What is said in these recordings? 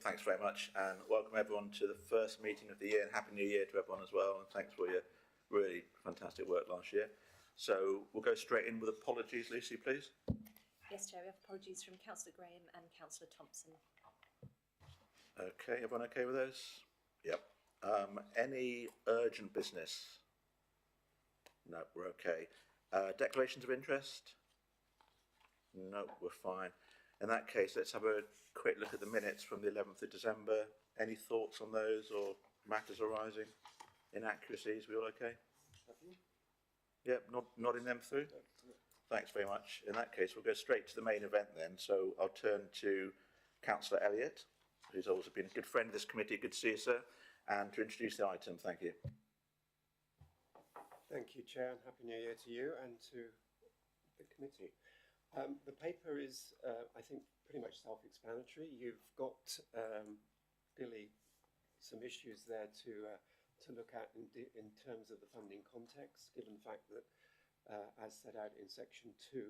thanks very much, and welcome everyone to the first meeting of the year, and Happy New Year to everyone as well, and thanks for your really fantastic work last year. So we'll go straight in with apologies. Lucy, please. Yes, Chair, we have apologies from Councillor Graham and Councillor Thompson. Okay, everyone okay with those? Yep. Any urgent business? No, we're okay. Declarations of interest? No, we're fine. In that case, let's have a quick look at the minutes from the 11th of December. Any thoughts on those or matters arising? Inaccuracies, we all okay? Yep, nodding them through? Thanks very much. In that case, we'll go straight to the main event then. So I'll turn to Councillor Elliott, who's also been a good friend of this committee. Good to see you, sir. And to introduce the item, thank you. Thank you, Chair, and Happy New Year to you and to the committee. The paper is, I think, pretty much self-explanatory. You've got clearly some issues there to look at in terms of the funding context, given the fact that, as set out in Section 2,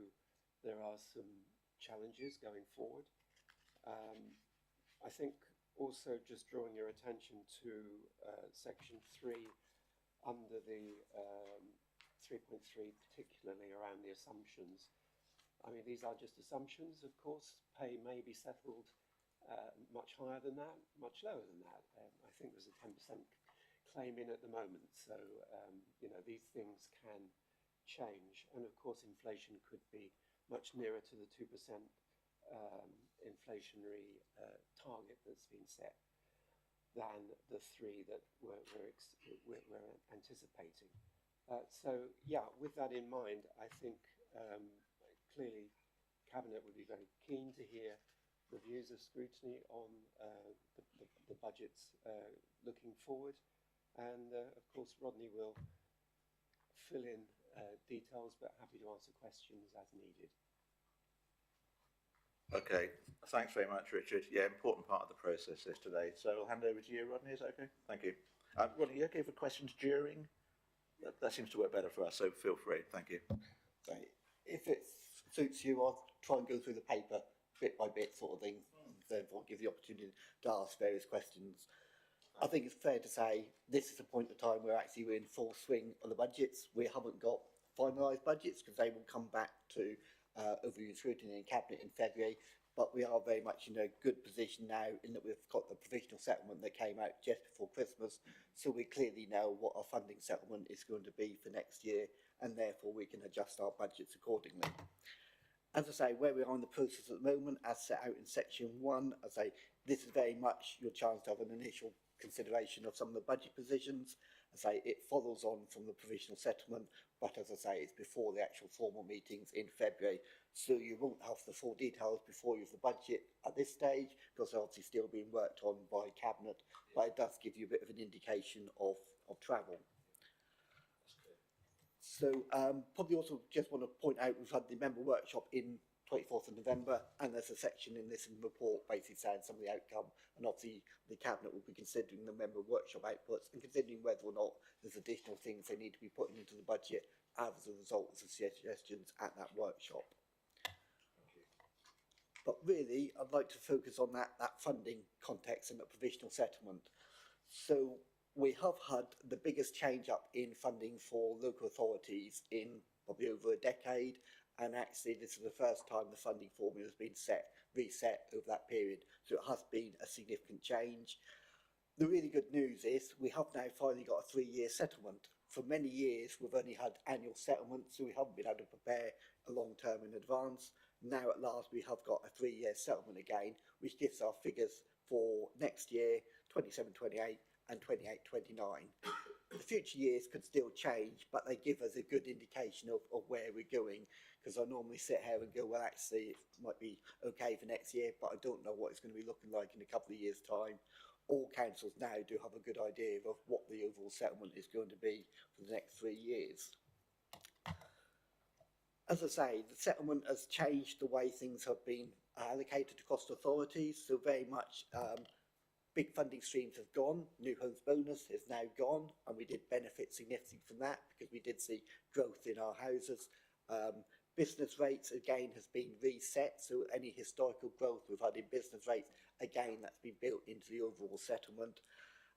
there are some challenges going forward. I think also just drawing your attention to Section 3 under the 3.3, particularly around the assumptions. I mean, these are just assumptions, of course. Pay may be settled much higher than that, much lower than that. I think there's a 10% claim in at the moment. So, you know, these things can change. And of course, inflation could be much nearer to the 2% inflationary target that's been set than the 3 that we're anticipating. So, yeah, with that in mind, I think clearly Cabinet would be very keen to hear the views of Scrutiny on the budgets looking forward. And of course, Rodney will fill in details, but happy to answer questions as needed. Okay, thanks very much, Richard. Yeah, important part of the process is today. So I'll hand over to you, Rodney, is that okay? Thank you. Rodney, you okay for questions during? That seems to work better for us, so feel free. Thank you. So if it suits you, I'll try and go through the paper bit by bit sort of thing, and therefore give the opportunity to ask various questions. I think it's fair to say this is a point of time where actually we're in full swing on the budgets. We haven't got finalised budgets because they will come back to overview Scrutiny and Cabinet in February, but we are very much in a good position now in that we've got the provisional settlement that came out just before Christmas, so we clearly know what our funding settlement is going to be for next year, and therefore we can adjust our budgets accordingly. As I say, where we are in the process at the moment, as set out in Section 1, I say this is very much your chance to have an initial consideration of some of the budget positions. I say it follows on from the provisional settlement, but as I say, it's before the actual formal meetings in February, so you won't have the full details before you have the budget at this stage, because they're obviously still being worked on by Cabinet, but it does give you a bit of an indication of travel. So probably also just want to point out we've had the member workshop in 24th of November, and there's a section in this report basically saying some of the outcome, and obviously the Cabinet will be considering the member workshop outputs and considering whether or not there's additional things they need to be putting into the budget as a result of the suggestions at that workshop. But really, I'd like to focus on that funding context and the provisional settlement. So we have had the biggest change up in funding for local authorities in probably over a decade, and actually this is the first time the funding formula has been reset over that period, so it has been a significant change. The really good news is we have now finally got a 3-year settlement. For many years we've only had annual settlements, so we haven't been able to prepare a long term in advance. Now at last we have got a 3-year settlement again, which gives our figures for next year, 27-28 and 28-29. The future years could still change, but they give us a good indication of where we're going, because I normally sit here and go, well, actually it might be okay for next year, but I don't know what it's going to be looking like in a couple of years' time. All councils now do have a good idea of what the overall settlement is going to be for the next 3 years. As I say, the settlement has changed the way things have been allocated across authorities, so very much big funding streams have gone. New Homes Bonus is now gone, and we did benefit significantly from that because we did see growth in our houses. Business rates, again, has been reset, so any historical growth we've had in business rates, again, that's been built into the overall settlement.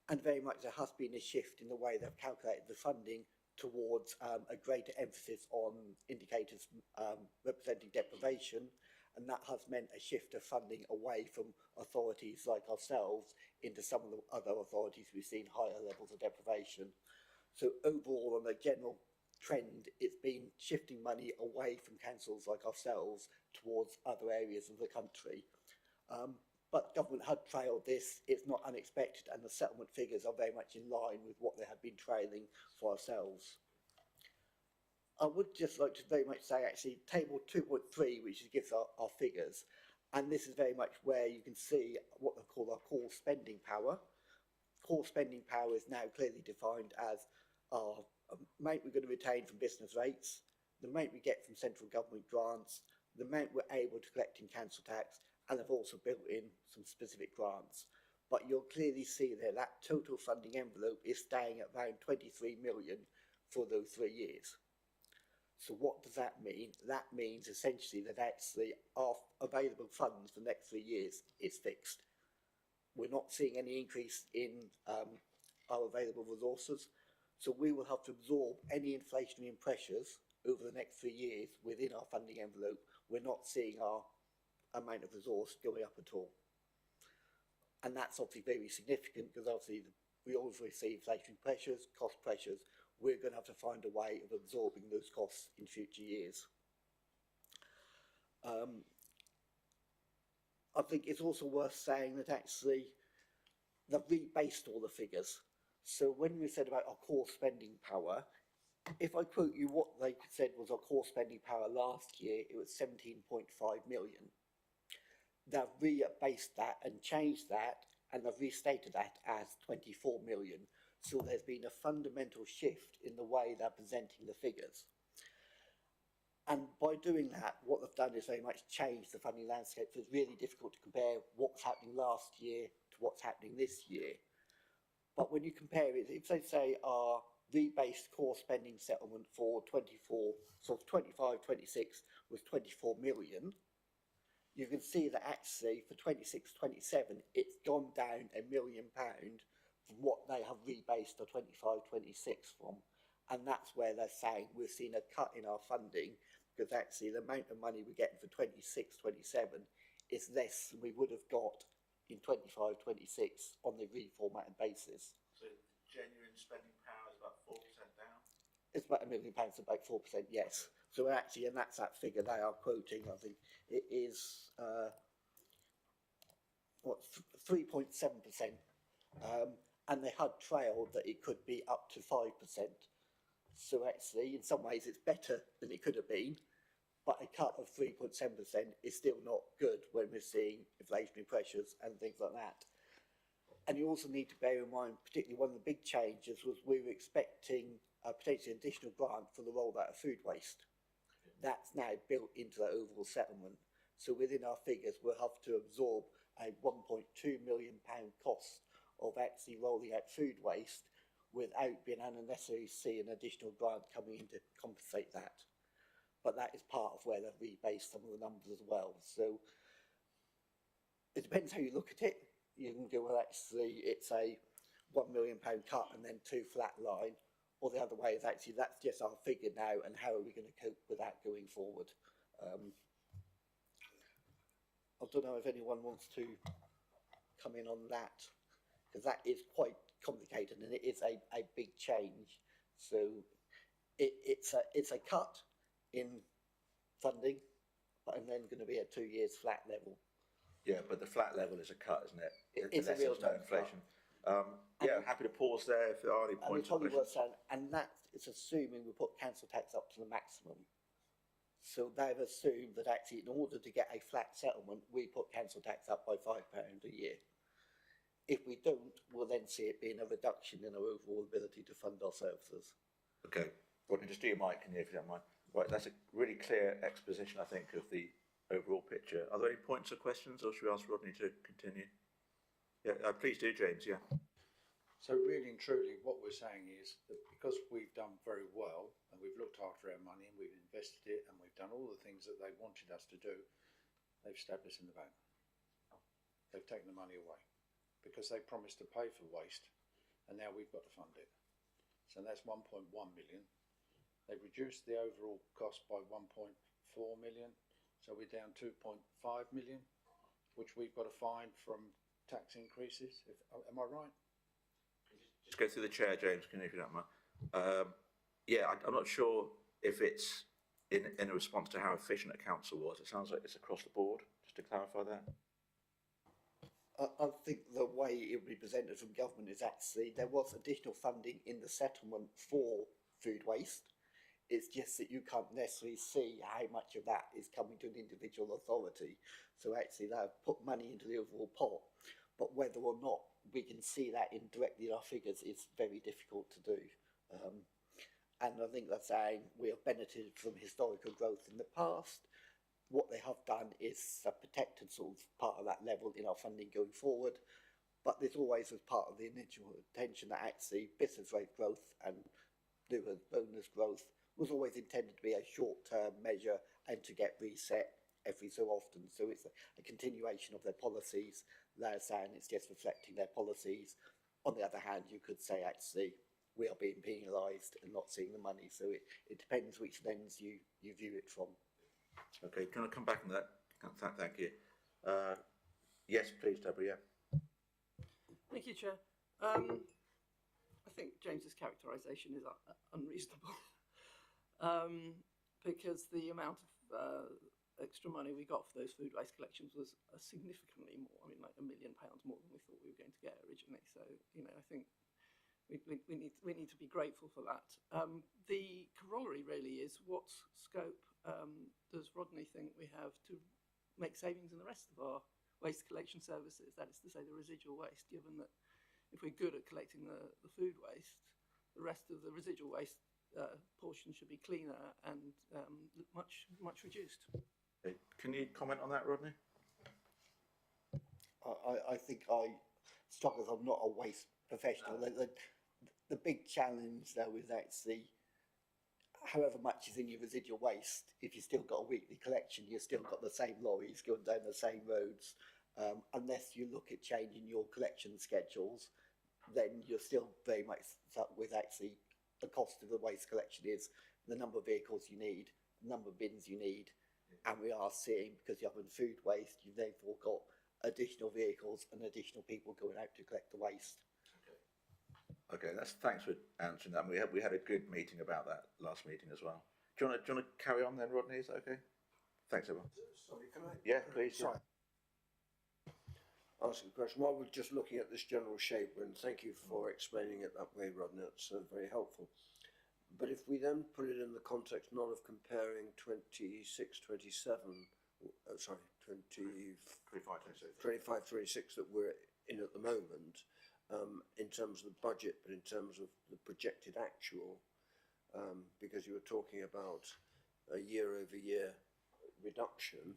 And very much there has been a shift in the way they've calculated the funding towards a greater emphasis on indicators representing deprivation, and that has meant a shift of funding away from authorities like ourselves into some of the other authorities we've seen higher levels of deprivation. So overall, on a general trend, it's been shifting money away from councils like ourselves towards other areas of the country. But government had trailed this, it's not unexpected, and the settlement figures are very much in line with what they have been trailing for ourselves. I would just like to very much say, actually, table 2.3, which gives our figures, and this is very much where you can see what they call our core spending power. Core spending power is now clearly defined as our amount we're going to retain from business rates, the amount we get from central government grants, the amount we're able to collect in council tax, and they've also built in some specific grants. But you'll clearly see there that total funding envelope is staying at around 23 million for those 3 years. So what does that mean? That means essentially that actually our available funds for the next 3 years is fixed. We're not seeing any increase in our available resources, so we will have to absorb any inflationary pressures over the next 3 years within our funding envelope. We're not seeing our amount of resource going up at all. And that's obviously very significant because obviously we always see inflationary pressures, cost pressures. We're going to have to find a way of absorbing those costs in future years. I think it's also worth saying that actually they've rebased all the figures. So when we said about our core spending power, if I quote you what they said was our core spending power last year, it was 17.5 million. They've rebased that and changed that, and they've restated that as 24 million. So there's been a fundamental shift in the way they're presenting the figures. And by doing that, what they've done is very much change the funding landscape. So it's really difficult to compare what was happening last year to what's happening this year. But when you compare it, if they say our rebased core spending settlement for 24, so 25, 26 was 24 million, you can see that actually for 26, 27, it's gone down £1 million from what they have rebased the 25, 26 from. And that's where they're saying we're seeing a cut in our funding because actually the amount of money we're getting for 26, 27 is less than we would have got in 25, 26 on the reformatted basis. So genuine spending power is about 4% down? It's about £1 million, about 4%, yes. So actually, and that's that figure they are quoting, I think it is, 3.7%. And they had trailed that it could be up to 5%. So actually, in some ways, it's better than it could have been, but a cut of 3.7% is still not good when we're seeing inflationary pressures and things like that. And you also need to bear in mind, particularly one of the big changes was we were expecting potentially an additional grant for the rollout of food waste. That's now built into the overall settlement. So within our figures, we'll have to absorb a £1.2 million cost of actually rolling out food waste without being unnecessarily see an additional grant coming in to compensate that. But that is part of where they've rebased some of the numbers as well. So it depends how you look at it. You can go, well, actually, it's a £1 million cut and then 2 flat line. Or the other way is actually that's just our figure now, and how are we going to cope with that going forward? I don't know if anyone wants to come in on that, because that is quite complicated and it is a big change. So it's a cut in funding, and then going to be at 2 years flat level. Yeah, but the flat level is a cut, isn't it? It's a real no inflation. Yeah, happy to pause there if there are any And points. it's probably worth saying, and that is assuming we put council tax up to the maximum. So they've assumed that actually in order to get a flat settlement, we put council tax up by £5 a year. If we don't, we'll then see it being a reduction in our overall ability to fund our services. Okay, Rodney, just do your mic in here if you don't mind. Right, that's a really clear exposition, I think, of the overall picture. Are there any points or questions, or should we ask Rodney to continue? Yeah, please do, James, yeah. So really and truly, what we're saying is that because we've done very well and we've looked after our money and we've invested it and we've done all the things that they wanted us to do, they've stabbed us in the back. They've taken the money away because they promised to pay for waste and now we've got to fund it. So that's 1.1 million. They've reduced the overall cost by 1.4 million. So we're down 2.5 million, which we've got to find from tax increases. Am I right? Just go through the chair, James, can you, if you don't mind? I'm not sure if it's in a response to how efficient a council was. It sounds like it's across the board, just to clarify that. I think the way it would be presented from government is actually there was additional funding in the settlement for food waste. It's just that you can't necessarily see how much of that is coming to an individual authority. So actually they've put money into the overall pot, but whether or not we can see that indirectly in our figures is very difficult to do. And I think they're saying we have benefited from historical growth in the past. What they have done is protected sort of part of that level in our funding going forward. But there's always as part of the initial intention that actually business rate growth and bonus growth was always intended to be a short-term measure and to get reset every so often. So it's a continuation of their policies. They're saying it's just reflecting their policies. On the other hand, you could say actually we are being penalised and not seeing the money. So it depends which lens you view it from. Okay, can I come back on that? Thank you. Yes, please, Deborah, yeah. Thank you, Chair. I think James's characterisation is unreasonable because the amount of extra money we got for those food waste collections was significantly more. I mean, like £1 million more than we thought we were going to get originally. So, you know, I think we need to be grateful for that. The corollary really is what scope does Rodney think we have to make savings in the rest of our waste collection services? That is to say, the residual waste, given that if we're good at collecting the food waste, the rest of the residual waste portion should be cleaner and much reduced. Okay. Can you comment on that, Rodney? I think I struggle as I'm not a waste professional. The big challenge though is actually however much is in your residual waste, if you've still got a weekly collection, you've still got the same lorries going down the same roads. Unless you look at changing your collection schedules, then you're still very much stuck with actually the cost of the waste collection is the number of vehicles you need, the number of bins you need, and we are seeing, because you have food waste, you've therefore got additional vehicles and additional people going out to collect the waste. Okay, thanks for answering that. We had a good meeting about that last meeting as well. Do you want to carry on then, Rodney? Is that okay? Thanks, everyone. Sorry, can I? Yeah, please. Sorry. Ask a question. While we're just looking at this general shape, and thank you for explaining it that way, Rodney, that's very helpful. But if we then put it in the context not of comparing 26, 27, 25, 26 that we're in at the moment, in terms of the budget, but in terms of the projected actual, because you were talking about a year-over-year reduction,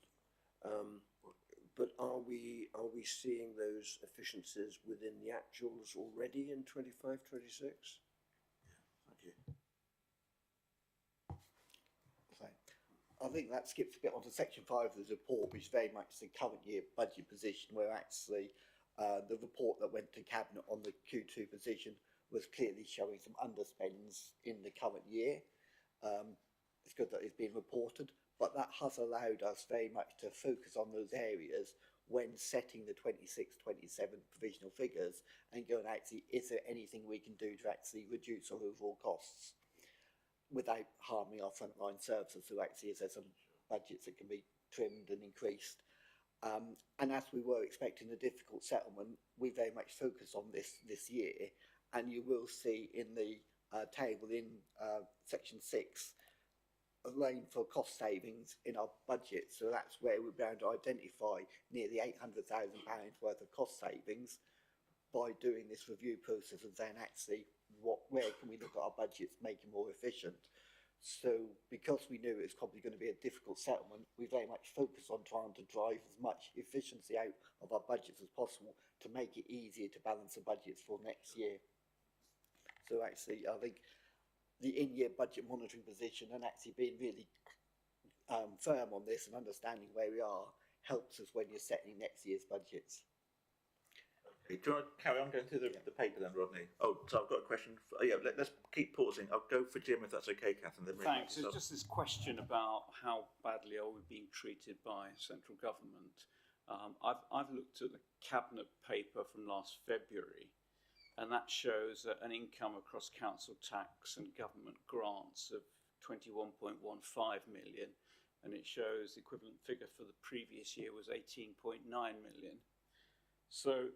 but are we seeing those efficiencies within the actuals already in 25, 26? Thank you. So I think that skips a bit onto section 5 of the report, which is very much the current year budget position, where actually the report that went to Cabinet on the Q2 position was clearly showing some underspends in the current year. It's good that it's been reported, but that has allowed us very much to focus on those areas when setting the 26-27 provisional figures and going, actually, is there anything we can do to actually reduce our overall costs without harming our frontline services? So actually, is there some budgets that can be trimmed and increased? And as we were expecting a difficult settlement, we very much focused on this year, and you will see in the table in section 6 a line for cost savings in our budget. So that's where we're going to identify nearly £800,000 worth of cost savings by doing this review process and then actually where can we look at our budgets, make it more efficient. So because we knew it was probably going to be a difficult settlement, we very much focused on trying to drive as much efficiency out of our budgets as possible to make it easier to balance the budgets for next year. So actually, I think the in-year budget monitoring position and actually being really firm on this and understanding where we are helps us when you're setting next year's budgets. Do you want to carry on going through the paper then, Rodney? Oh, so I've got a question. Let's keep pausing. I'll go for Jim if that's okay, Catherine. Then Thanks. There's just this question about how badly are we being treated by central government. I've looked at the cabinet paper from last February, and that shows an income across council tax and government grants of 21.15 million, and it shows the equivalent figure for the previous year was 18.9 million. So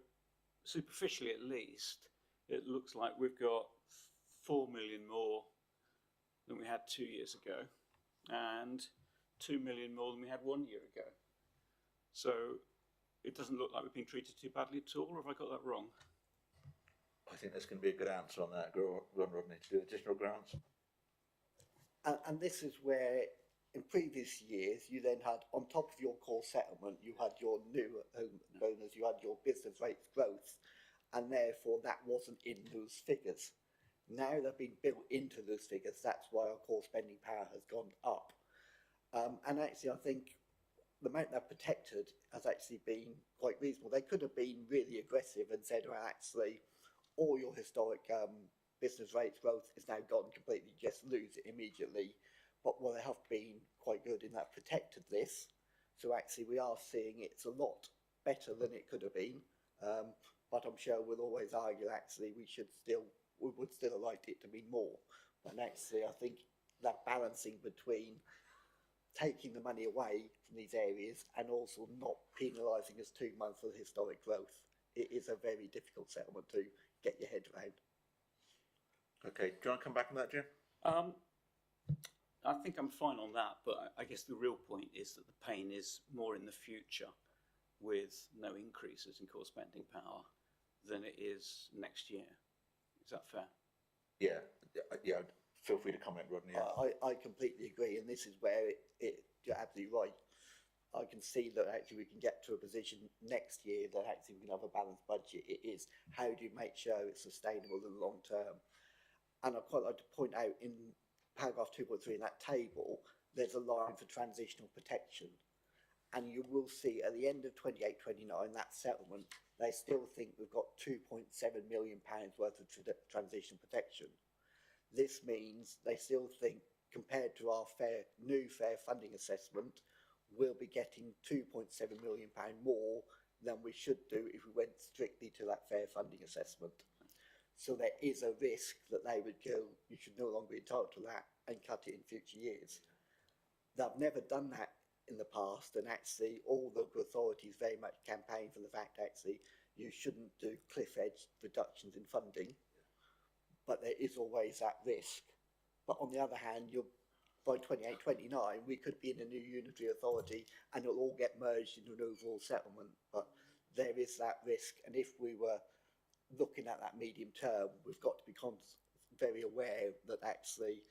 superficially at least, it looks like we've got 4 million more than we had 2 years ago and 2 million more than we had 1 year ago. So it doesn't look like we've been treated too badly at all, or have I got that wrong? I think there's going to be a good answer on that. Go on, Rodney, to do additional grants. And this is where, in previous years, you then had, on top of your core settlement, you had your new home bonus, you had your business rates growth, and therefore that wasn't in those figures. Now they've been built into those figures, that's why our core spending power has gone up. And actually, I think the amount they've protected has actually been quite reasonable. They could have been really aggressive and said, well, actually, all your historic business rates growth is now gone completely, just lose it immediately. But they have been quite good in that protected this. So actually we are seeing it's a lot better than it could have been. But I'm sure we'll always argue actually we would still have liked it to be more. But actually I think that balancing between taking the money away from these areas and also not penalising us too much for the historic growth, it is a very difficult settlement to get your head around. Okay, do you want to come back on that, Jim? I think I'm fine on that, but I guess the real point is that the pain is more in the future with no increases in core spending power than it is next year. Is that fair? Yeah. Feel free to comment, Rodney. Yeah. I completely agree, and this is where you're absolutely right. I can see that actually we can get to a position next year that actually we can have a balanced budget. It is how do you make sure it's sustainable in the long term? And I'd quite like to point out in paragraph 2.3 in that table, there's a line for transitional protection. And you will see at the end of 28-29, that settlement, they still think we've got £2.7 million worth of transitional protection. This means they still think, compared to our new fair funding assessment, we'll be getting £2.7 million more than we should do if we went strictly to that fair funding assessment. So there is a risk that they would go, you should no longer be entitled to that, and cut it in future years. They've never done that in the past, and actually all local authorities very much campaign for the fact actually you shouldn't do cliff edge reductions in funding, but there is always that risk. But on the other hand, by 28-29, we could be in a new unitary authority and it'll all get merged into an overall settlement. But there is that risk, and if we were looking at that medium term, we've got to be very aware that actually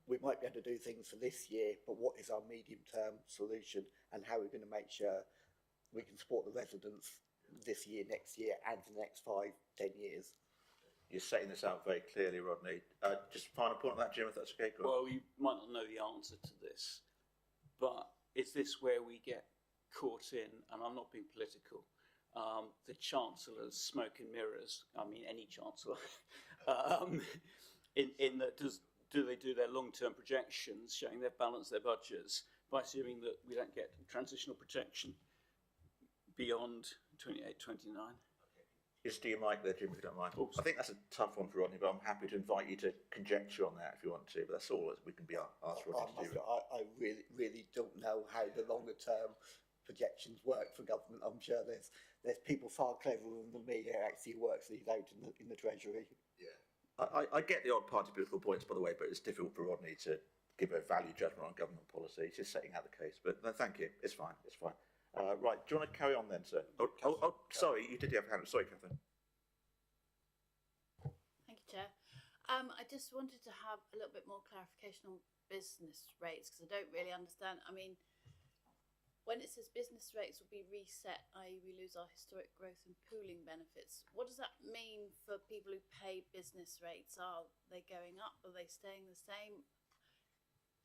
we might be able to do things for this year, but what is our medium term solution and how we're going to make sure we can support the residents this year, next year, and for the next 5-10 years. You're setting this out very clearly, Rodney. Just final point on that, Jim, if that's okay. Well, you might not know the answer to this, but is this where we get caught in, and I'm not being political, the Chancellor's smoke and mirrors? I mean, any Chancellor. in that, do they do their long-term projections showing they've balanced their budgets by assuming that we don't get transitional protection beyond 28-29? Just do your mic there, Jim, if you don't mind. Oops. I think that's a tough one for Rodney, but I'm happy to invite you to conjecture on that if you want to. But that's all we can be asked Rodney to do. I really don't know how the longer term projections work for government. I'm sure there's people far cleverer than me who actually works these out in the Treasury. Yeah, I get the odd party political points, by the way, but it's difficult for Rodney to give a value judgment on government policy. He's just setting out the case. But no, thank you. It's fine. Right, do you want to carry on then, sir? Sorry, you did have a hand. Sorry, Catherine. Thank you, Chair. I just wanted to have a little bit more clarification on business rates because I don't really understand. I mean, when it says business rates will be reset, i.e. we lose our historic growth and pooling benefits, what does that mean for people who pay business rates? Are they going up? Are they staying the same?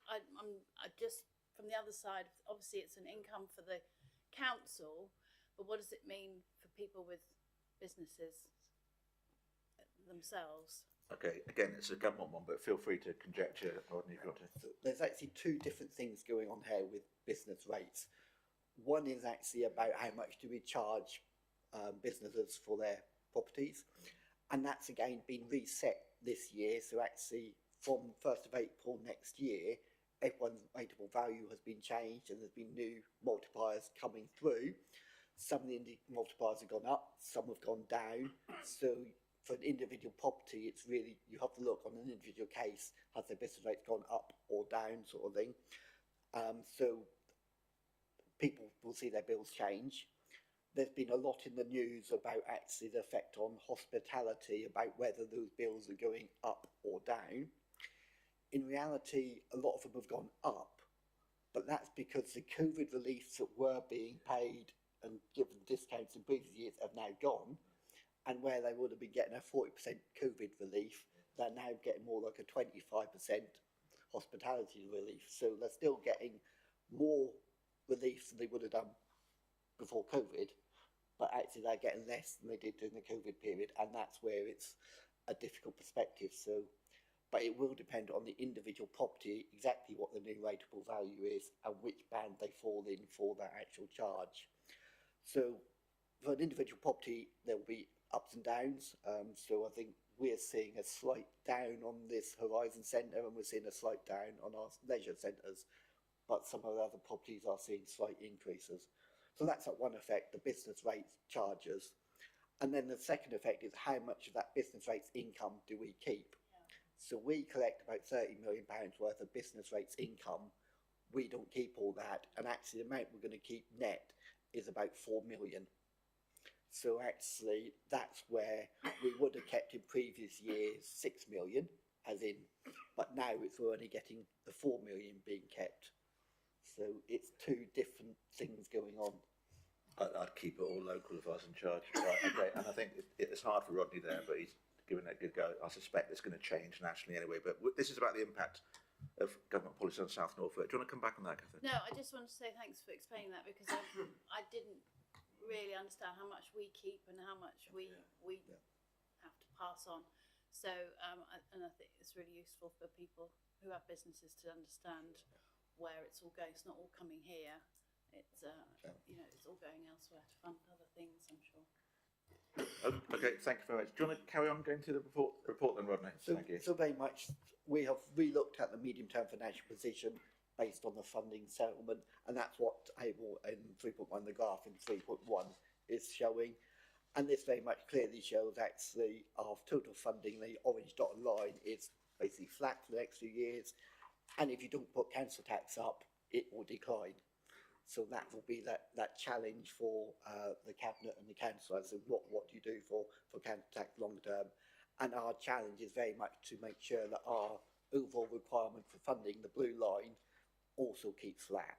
I just, from the other side, obviously it's an income for the council, but what does it mean for people with businesses themselves? Okay, again, it's a government one, but feel free to conjecture, Rodney, if you want to. So there's actually two different things going on here with business rates. One is actually about how much do we charge businesses for their properties, and that's again been reset this year. So actually, from 1st of April next year, everyone's rateable value has been changed, and there's been new multipliers coming through. Some of the multipliers have gone up, some have gone down. So for an individual property, it's really, you have to look on an individual case, has their business rate gone up or down, sort of thing. So people will see their bills change. There's been a lot in the news about actually the effect on hospitality, about whether those bills are going up or down. In reality, a lot of them have gone up, but that's because the COVID reliefs that were being paid and given discounts in previous years have now gone. And where they would have been getting a 40% COVID relief, they're now getting more like a 25% hospitality relief. So they're still getting more relief than they would have done before COVID, but actually they're getting less than they did during the COVID period, and that's where it's a difficult perspective. So, but it will depend on the individual property, exactly what the new rateable value is and which band they fall in for that actual charge. So for an individual property, there will be ups and downs. So I think we're seeing a slight down on this Horizon Centre, and we're seeing a slight down on our leisure centres, but some of the other properties are seeing slight increases. So that's at one effect, the business rates charges. And then the second effect is how much of that business rates income do we keep? So we collect about £30 million worth of business rates income. We don't keep all that, and actually the amount we're going to keep net is about 4 million. So actually that's where we would have kept in previous years 6 million, as in, but now it's only getting the 4 million being kept. So it's two different things going on. I'd keep it all local if I was in charge. Right, okay, and I think it's hard for Rodney there, but he's given it a good go. I suspect it's going to change nationally anyway, but this is about the impact of government policy on South Norfolk. Do you want to come back on that, Catherine? No, I just want to say thanks for explaining that, because I didn't really understand how much we keep and how much we have to pass on. So, and I think it's really useful for people who have businesses to understand where it's all going. It's not all coming here. It's you know, it's all going elsewhere to fund other things, I'm sure. Okay, thank you very much. Do you want to carry on going through the report then, Rodney? So, Thank you. so very much, we have relooked at the medium-term financial position based on the funding settlement, and that's what table in 3.1, the graph in 3.1 is showing. And this very much clearly shows actually our total funding, the orange dotted line, is basically flat for the next few years. And if you don't put council tax up, it will decline. So that will be that challenge for the Cabinet and the Council as to what do you do for council tax long term. And our challenge is very much to make sure that our overall requirement for funding, the blue line, also keeps flat.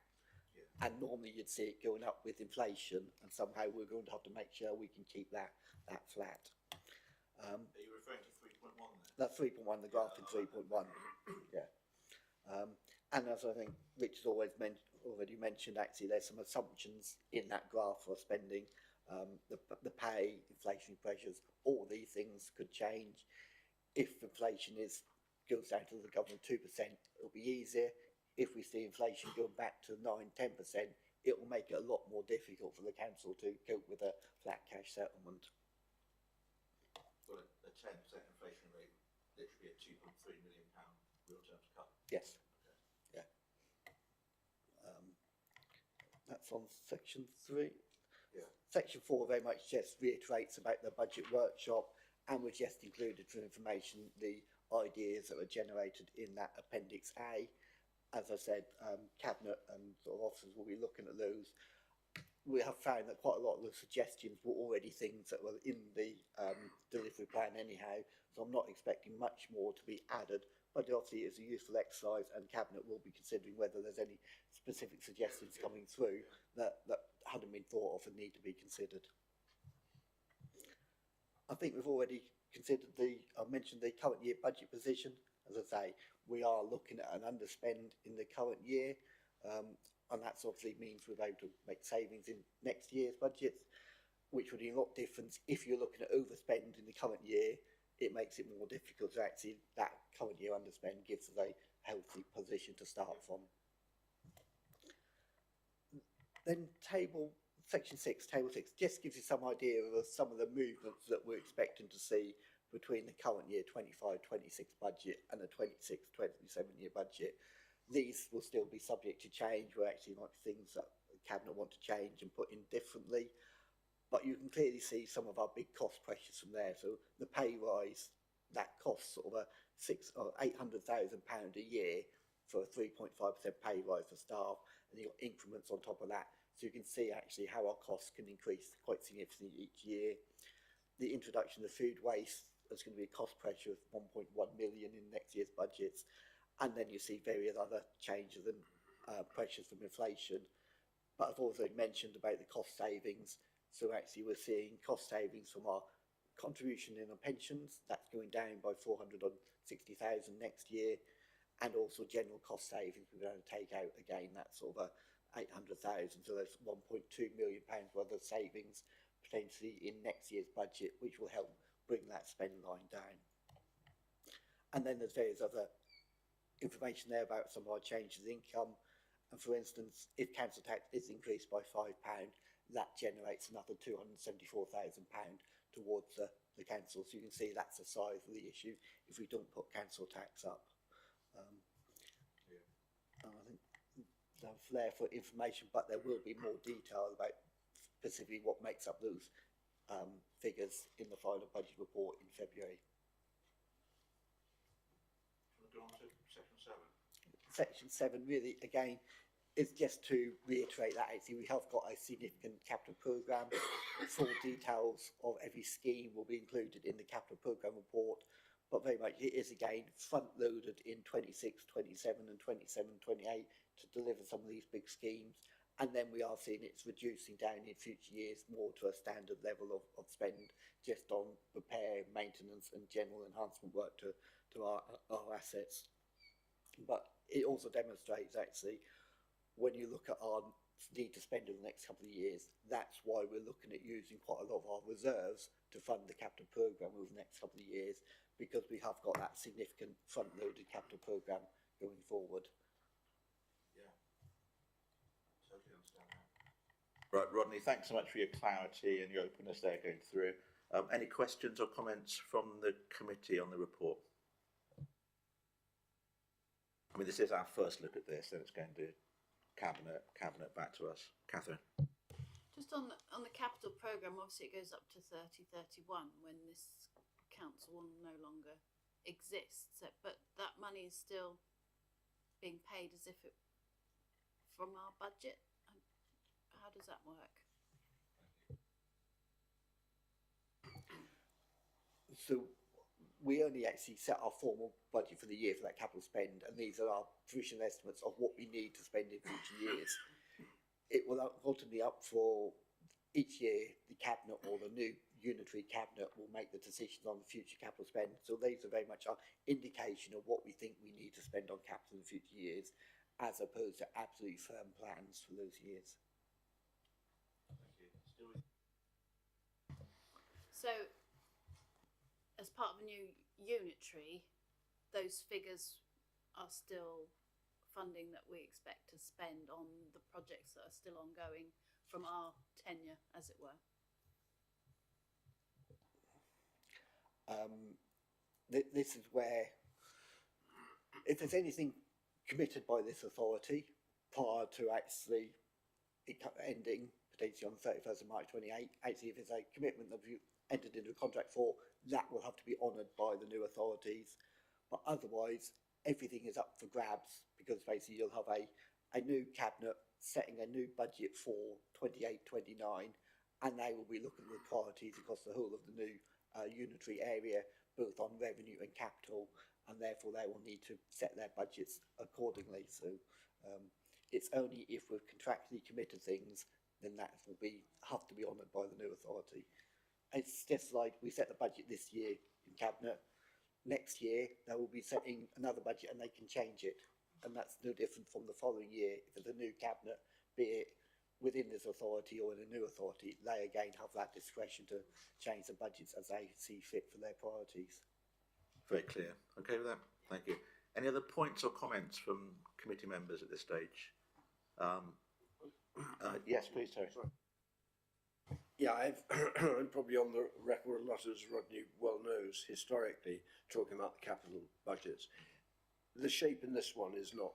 Yeah. And normally you'd see it going up with inflation, and somehow we're going to have to make sure we can keep that flat. Are you referring to 3.1 there? That's 3.1, the graph in 3.1. Yeah. And as I think Rich has already mentioned, actually, there's some assumptions in that graph for spending, the pay, inflationary pressures, all these things could change. If inflation goes down to the government 2%, it'll be easier. If we see inflation going back to 9-10%, it will make it a lot more difficult for the council to cope with a flat cash settlement. Well, a 10% inflation rate, literally a £2.3 million real terms cut. Yes. Okay. Yeah. That's on section 3. Yeah. Section 4 very much just reiterates about the budget workshop, and we've just included for information the ideas that were generated in that Appendix A. As I said, Cabinet and sort of officers will be looking at those. we have found that quite a lot of the suggestions were already things that were in the delivery plan anyhow, so I'm not expecting much more to be added, but obviously it's a useful exercise and Cabinet will be considering whether there's any specific suggestions coming through that hadn't been thought of and need to be considered. I think we've already considered I mentioned the current year budget position. As I say, we are looking at an underspend in the current year, and that obviously means we're able to make savings in next year's budgets, which would be a lot different if you're looking at overspend in the current year. It makes it more difficult to actually, that current year underspend gives us a healthy position to start from. Then section 6, table 6, just gives you some idea of some of the movements that we're expecting to see between the current year 25-26 budget and the 26-27 year budget. These will still be subject to change. We're actually like things that the Cabinet want to change and put in differently. But you can clearly see some of our big cost pressures from there. So the pay rise, that costs sort of a £800,000 a year for a 3.5% pay rise for staff, and you've got increments on top of that. So you can see actually how our costs can increase quite significantly each year. The introduction of food waste is going to be a cost pressure of 1.1 million in next year's budgets. And then you see various other changes and pressures from inflation. But I've also mentioned about the cost savings. So actually we're seeing cost savings from our contribution in our pensions. That's going down by 460,000 next year. And also general cost savings we're going to take out again. That's sort of 800,000. So there's 1.2 million pounds worth of savings potentially in next year's budget, which will help bring that spend line down. And then there's various other information there about some of our changes in income. And for instance, if council tax is increased by £5, that generates another £274,000 towards the council. So you can see that's the size of the issue if we don't put council tax up. I think that's there for information, but there will be more detail about specifically what makes up those figures in the final budget report in February. Go on to section 7. Section 7 really, again, is just to reiterate that actually we have got a significant capital programme. Full details of every scheme will be included in the capital programme report, but very much it is again front loaded in 26, 27 and 27, 28 to deliver some of these big schemes. And then we are seeing it's reducing down in future years more to a standard level of spend just on repair, maintenance and general enhancement work to our assets. But it also demonstrates actually when you look at our need to spend in the next couple of years, that's why we're looking at using quite a lot of our reserves to fund the capital programme over the next couple of years, because we have got that significant front-loaded capital programme going forward. Yeah, totally understand that. Right, Rodney, thanks so much for your clarity and your openness there going through. Any questions or comments from the committee on the report? I mean, this is our first look at this, and it's going to cabinet back to us. Catherine. Just on the capital programme, obviously it goes up to 3031 when this council will no longer exist. So, but that money is still being paid as if it from our budget. How does that work? So we only actually set our formal budget for the year for that capital spend, and these are our provisional estimates of what we need to spend in future years. It will ultimately up for each year, the cabinet or the new unitary cabinet will make the decisions on the future capital spend. So these are very much our indication of what we think we need to spend on capital in future years, as opposed to absolutely firm plans for those years. So, as part of a new unitary, those figures are still funding that we expect to spend on the projects that are still ongoing from our tenure, as it were. This is where, if there's anything committed by this authority prior to actually it ending potentially on the 31st of March 28, actually if it's a commitment that you entered into a contract for, that will have to be honoured by the new authorities. But otherwise, everything is up for grabs, because basically you'll have a new cabinet setting a new budget for 28-29, and they will be looking at the priorities across the whole of the new unitary area, both on revenue and capital, and therefore they will need to set their budgets accordingly. So it's only if we've contractually committed things, then that will have to be honoured by the new authority. It's just like we set the budget this year in Cabinet. Next year they will be setting another budget and they can change it, and that's no different from the following year. If there's a new Cabinet, be it within this authority or in a new authority, they again have that discretion to change the budgets as they see fit for their priorities. Very clear. Okay with that? Thank you. Any other points or comments from committee members at this stage? Yes, please, Terry. Yeah, I'm probably on the record a lot, as Rodney well knows, historically, talking about the capital budgets. The shape in this one is not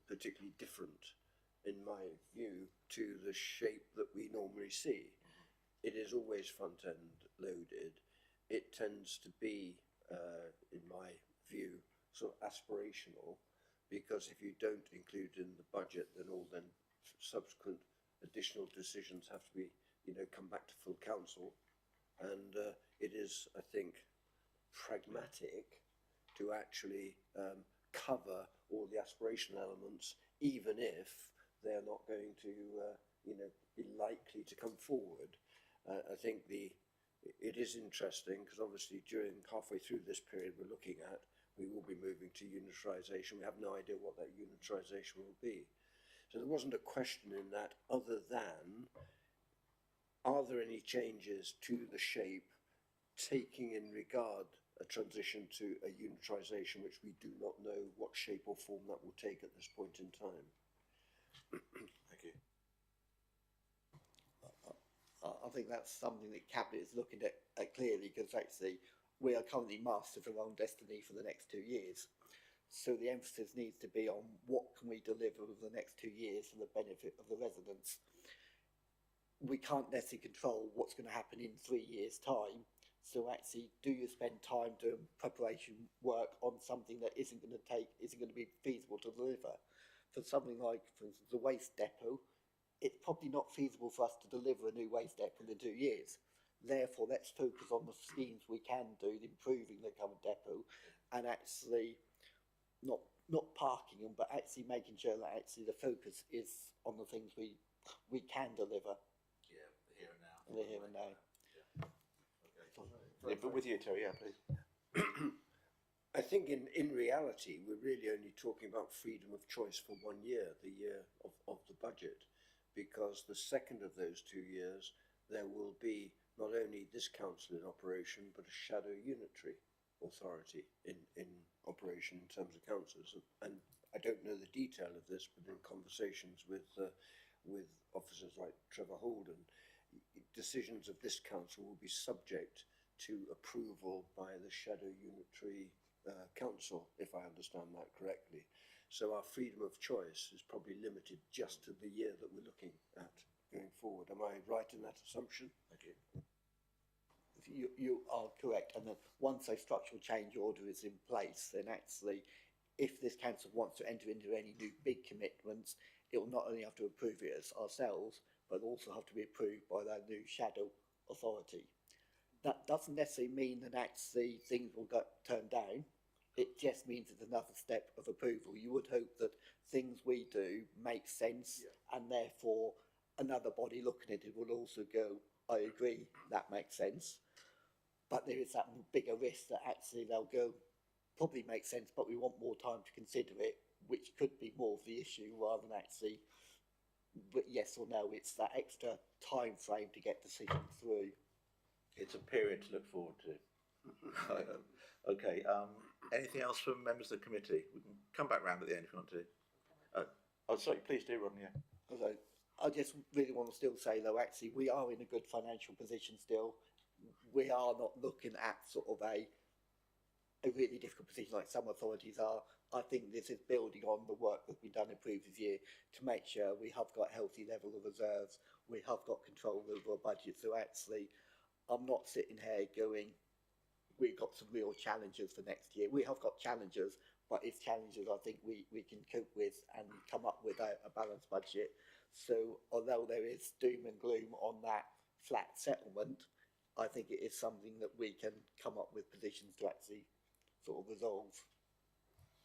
particularly different, in my view, to the shape that we normally see. It is always front-end loaded. It tends to be, in my view, sort of aspirational, because if you don't include in the budget, then all subsequent additional decisions have to be, come back to full council. And it is, I think, pragmatic to actually cover all the aspirational elements, even if they're not going to, be likely to come forward. I think it is interesting because obviously during halfway through this period we're looking at, we will be moving to unitarisation. We have no idea what that unitarisation will be. So there wasn't a question in that other than, are there any changes to the shape taking in regard a transition to a unitarisation, which we do not know what shape or form that will take at this point in time? Thank you. I think that's something that Cabinet is looking at clearly, because actually we are currently masters of our own destiny for the next 2 years. So the emphasis needs to be on what can we deliver over the next 2 years for the benefit of the residents. We can't necessarily control what's going to happen in 3 years' time. So actually, do you spend time doing preparation work on something that isn't going to be feasible to deliver? For something like, for instance, the waste depot, it's probably not feasible for us to deliver a new waste depot in 2 years. Therefore, let's focus on the schemes we can do, improving the current depot, and actually not parking them, but actually making sure that actually the focus is on the things we can deliver. Yeah, the here and now. The here and now. Yeah. Okay. But with you, Terry, yeah, please. I think in reality, we're really only talking about freedom of choice for 1 year, the year of the budget, because the second of those 2 years, there will be not only this council in operation, but a shadow unitary authority in operation in terms of councils. And I don't know the detail of this, but in conversations with officers like Trevor Holden, decisions of this council will be subject to approval by the shadow unitary council, if I understand that correctly. So our freedom of choice is probably limited just to the year that we're looking at going forward. Am I right in that assumption? Thank you. You are correct, and then once a structural change order is in place, then actually, if this council wants to enter into any new big commitments, it will not only have to approve it as ourselves, but also have to be approved by that new shadow authority. That doesn't necessarily mean that actually things will get turned down. It just means it's another step of approval. You would hope that things we do make sense, and therefore another body looking at it will also go, I agree, that makes sense. But there is that bigger risk that actually they'll go, probably makes sense, but we want more time to consider it, which could be more of the issue rather than actually, but yes or no. It's that extra time frame to get decisions through. It's a period to look forward to. Okay. Anything else from members of the committee? We can come back round at the end if you want to. Sorry, please do, Ron. Yeah. Although I just really want to still say, though, actually, we are in a good financial position still. We are not looking at sort of a really difficult position like some authorities are. I think this is building on the work that's been done in previous year to make sure we have got a healthy level of reserves, we have got control over our budget. So actually, I'm not sitting here going, we've got some real challenges for next year. We have got challenges, but it's challenges I think we can cope with and come up with a balanced budget. So although there is doom and gloom on that flat settlement, I think it is something that we can come up with positions to actually sort of resolve.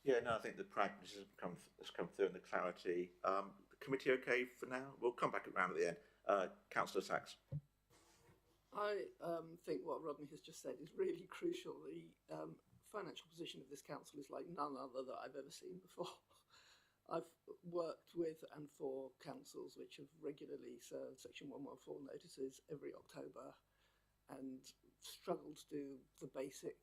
Yeah, no, I think the pragmatism has come through and the clarity. The committee okay for now? We'll come back around at the end. Councillor Sachs. I think what Rodney has just said is really crucial. The financial position of this council is like none other that I've ever seen before. I've worked with and for councils which have regularly served Section 114 notices every October and struggled to do the basic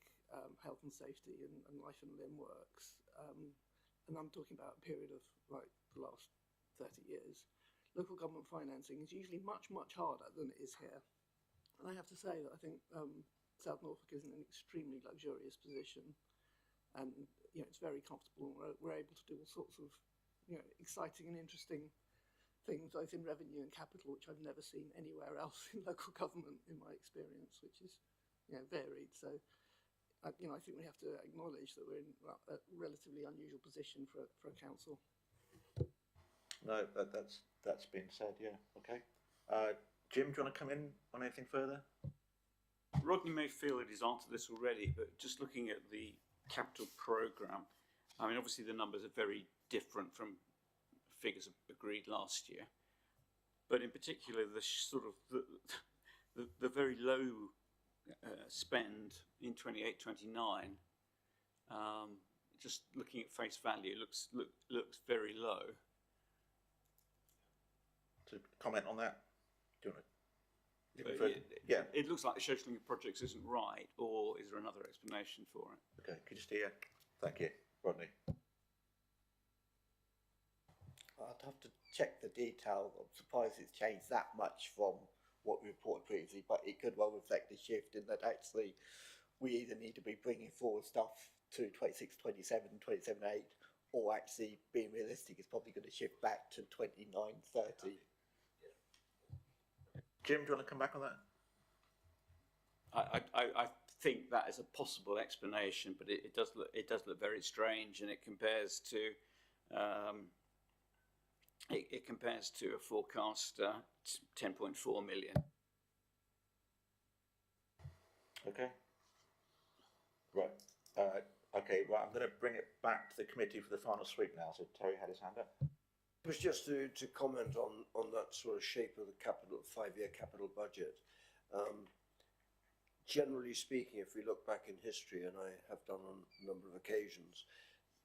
health and safety and life and limb works. And I'm talking about a period of like the last 30 years. Local government financing is usually much, much harder than it is here. And I have to say that I think South Norfolk is in an extremely luxurious position, and it's very comfortable. And we're able to do all sorts of exciting and interesting things, both in revenue and capital, which I've never seen anywhere else in local government in my experience, which is varied. So I think we have to acknowledge that we're in a relatively unusual position for a council. No, that's been said. Yeah. Okay. Jim, do you want to come in on anything further? Rodney may feel that he's answered this already, but just looking at the capital programme, I mean, obviously the numbers are very different from figures agreed last year, but in particular the sort of the very low spend in 28-29, just looking at face value, looks very low. To comment on that, do you want to? Yeah, it looks like the scheduling of projects isn't right, or is there another explanation for it? Okay, could you steer? Thank you, Rodney. I'd have to check the detail. I'm surprised it's changed that much from what we reported previously, but it could well reflect the shift in that actually we either need to be bringing forward stuff to 26, 27, 27, 8, or actually being realistic, it's probably going to shift back to 29, 30. Jim, do you want to come back on that? I think that is a possible explanation, but it does look very strange, and it compares to a forecast 10.4 million. Okay. Right. Okay. Right. I'm going to bring it back to the committee for the final sweep now. So Terry had his hand up. It was just to comment on that sort of shape of the capital, 5-year capital budget. Generally speaking, if we look back in history, and I have done on a number of occasions,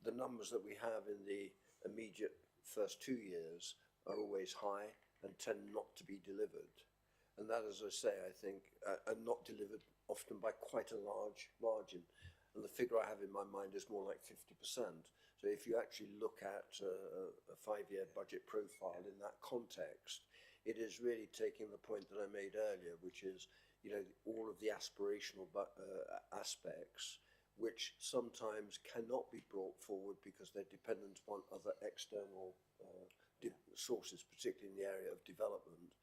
the numbers that we have in the immediate first 2 years are always high and tend not to be delivered. And that, as I say, I think, are not delivered often by quite a large margin. And the figure I have in my mind is more like 50%. So if you actually look at a 5-year budget profile in that context, it is really taking the point that I made earlier, which is, all of the aspirational aspects, which sometimes cannot be brought forward because they're dependent upon other external sources, particularly in the area of development.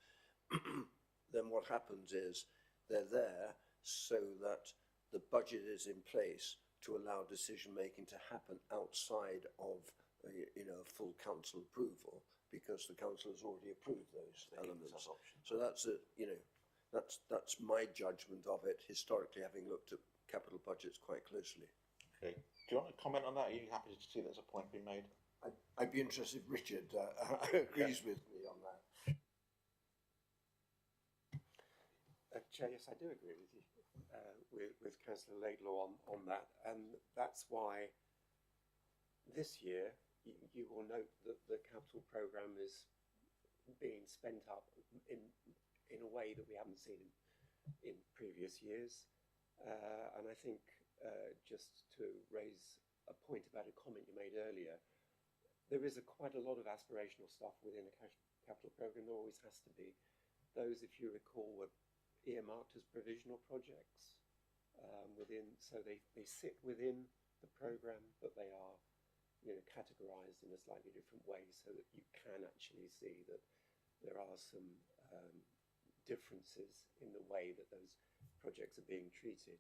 Then what happens is they're there so that the budget is in place to allow decision making to happen outside of full council approval, because the council has already approved those elements. So that's that's my judgment of it historically, having looked at capital budgets quite closely. Okay. Do you want to comment on that? Are you happy to see there's a point being made? I'd be interested if Richard agrees with me on that. Chair, yes, I do agree with you, with Councillor Laidlaw on that, and that's why this year you will note that the capital programme is being spent up in a way that we haven't seen in previous years, and I think just to raise a point about a comment you made earlier, there is quite a lot of aspirational stuff within a capital programme. There always has to be. Those, if you recall, were earmarked as provisional projects so they sit within the programme, but they are categorised in a slightly different way, so that you can actually see that there are some differences in the way that those projects are being treated.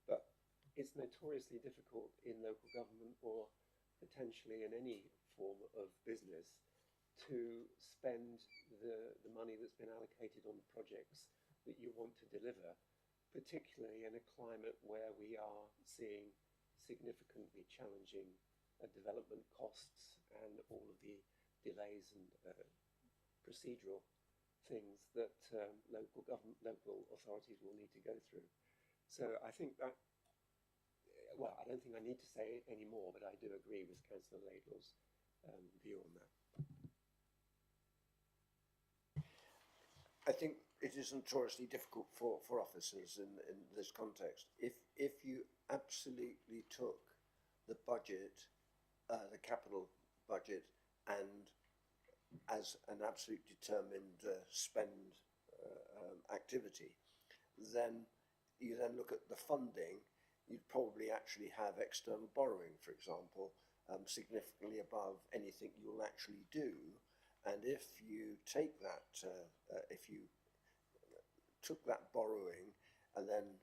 But it's notoriously difficult in local government, or potentially in any form of business, to spend the money that's been allocated on the projects that you want to deliver, particularly in a climate where we are seeing significantly challenging development costs and all of the delays and procedural things that local authorities will need to go through. So I think that, well, I don't think I need to say any more, but I do agree with Councillor Laidlaw's view on that. I think it is notoriously difficult for officers in this context. If you absolutely took the budget, the capital budget, and as an absolute determined spend activity, then you then look at the funding, you'd probably actually have external borrowing, for example, significantly above anything you'll actually do. And if you take that, if you took that borrowing and then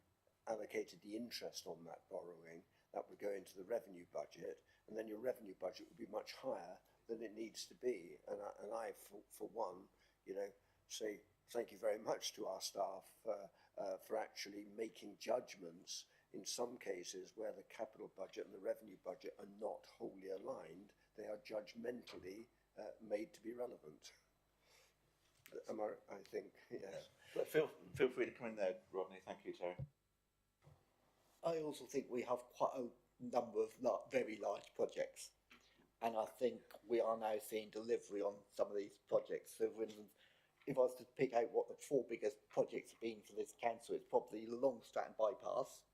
allocated the interest on that borrowing, that would go into the revenue budget, and then your revenue budget would be much higher than it needs to be. And I for one, you know, say thank you very much to our staff for actually making judgments in some cases where the capital budget and the revenue budget are not wholly aligned. They are judgmentally made to be relevant. I think, yes. But feel free to come in there, Rodney. Thank you, Terry. I also think we have quite a number of very large projects, and I think we are now seeing delivery on some of these projects. So, for instance, if I was to pick out what the 4 biggest projects have been for this council, it's probably the Long Stratton bypass,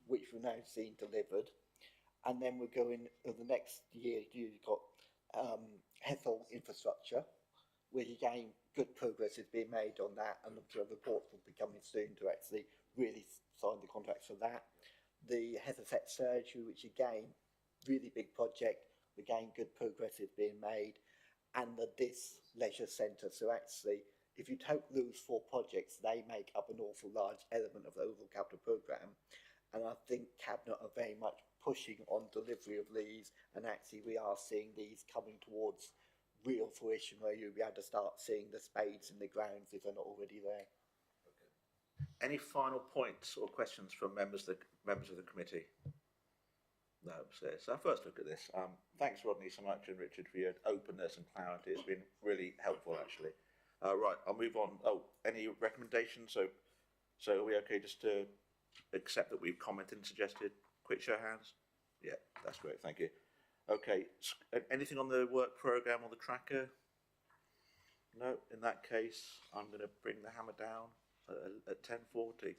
which we're now seeing delivered, and then we're going the next year. You've got Hethel infrastructure, which again good progress is being made on that, and the reports will be coming soon to actually really sign the contracts for that. The Heatherset surgery, which again really big project, again good progress is being made, and the Dis Leisure Centre. So actually, if you take those 4 projects, they make up an awful large element of the overall capital programme. And I think Cabinet are very much pushing on delivery of these, and actually we are seeing these coming towards real fruition, where you'll be able to start seeing the spades in the grounds if they're not already there. Any final points or questions from members of the committee? No, so it's our first look at this. Thanks, Rodney, so much, and Richard, for your openness and clarity. It's been really helpful, actually. Right, I'll move on. Oh, any recommendations? So are we okay just to accept that we've commented and suggested? Quick show of hands. Yeah, that's great. Thank you. Okay, anything on the work programme or the tracker? No, in that case, I'm going to bring the hammer down at 10:40.